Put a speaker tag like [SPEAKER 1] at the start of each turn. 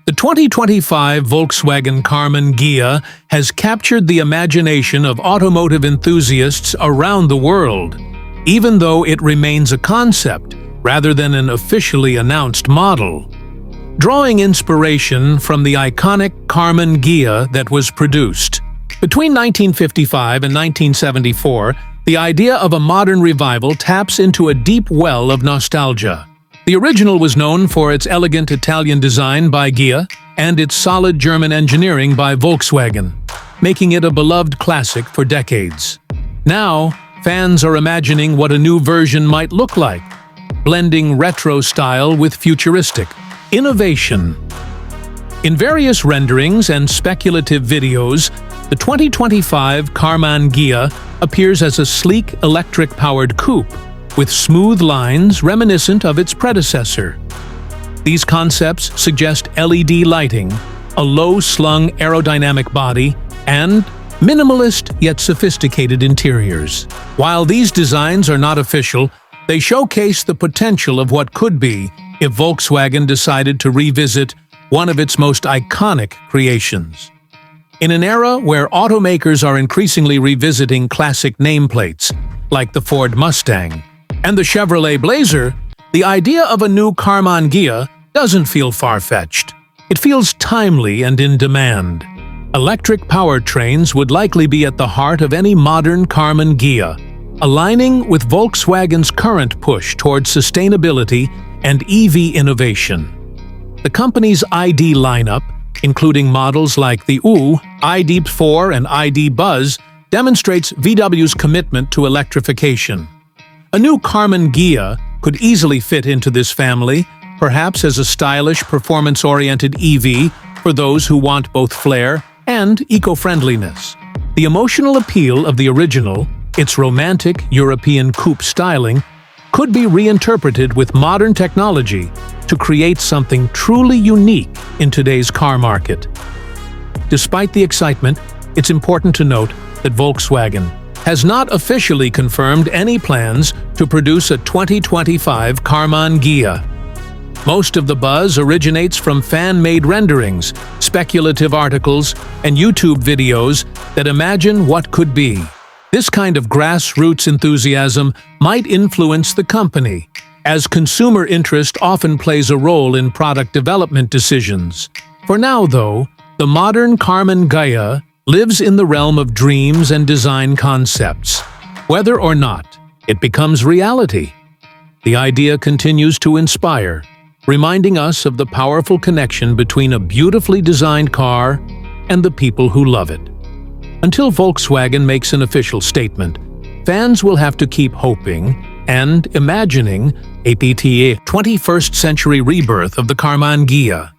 [SPEAKER 1] The 2025 Volkswagen Karmann Ghia has captured the imagination of automotive enthusiasts around the world, even though it remains a concept rather than an officially announced model. Drawing inspiration from the iconic Karmann Ghia that was produced. Between 1955 and 1974, the idea of a modern revival taps into a deep well of nostalgia. The original was known for its elegant Italian design by Ghia and its solid German engineering by Volkswagen, making it a beloved classic for decades. Now, fans are imagining what a new version might look like, blending retro style with futuristic innovation. In various renderings and speculative videos, the 2025 Karmann Ghia appears as a sleek electric-powered coupe with smooth lines reminiscent of its predecessor. These concepts suggest LED lighting, a low-slung aerodynamic body, and minimalist yet sophisticated interiors. While these designs are not official, they showcase the potential of what could be if Volkswagen decided to revisit one of its most iconic creations. In an era where automakers are increasingly revisiting classic nameplates, like the Ford Mustang and the Chevrolet Blazer, the idea of a new Karmann Ghia doesn't feel far-fetched. It feels timely and in demand. Electric powertrains would likely be at the heart of any modern Karmann Ghia, aligning with Volkswagen's current push towards sustainability and EV innovation. The company's ID lineup, including models like the ID4 and ID Buzz, demonstrates VW's commitment to electrification. A new Karmann Ghia could easily fit into this family, perhaps as a stylish, performance-oriented EV for those who want both flair and eco-friendliness. The emotional appeal of the original, its romantic European coupe styling, could be reinterpreted with modern technology to create something truly unique in today's car market. Despite the excitement, it's important to note that Volkswagen has not officially confirmed any plans to produce a 2025 Karmann Ghia. Most of the buzz originates from fan-made renderings, speculative articles, and YouTube videos that imagine what could be. This kind of grassroots enthusiasm might influence the company, as consumer interest often plays a role in product development decisions. For now, though, the modern Karmann Ghia lives in the realm of dreams and design concepts. Whether or not it becomes reality, the idea continues to inspire, reminding us of the powerful connection between a beautifully designed car and the people who love it. Until Volkswagen makes an official statement, fans will have to keep hoping and imagining a 21st century rebirth of the Karmann Ghia.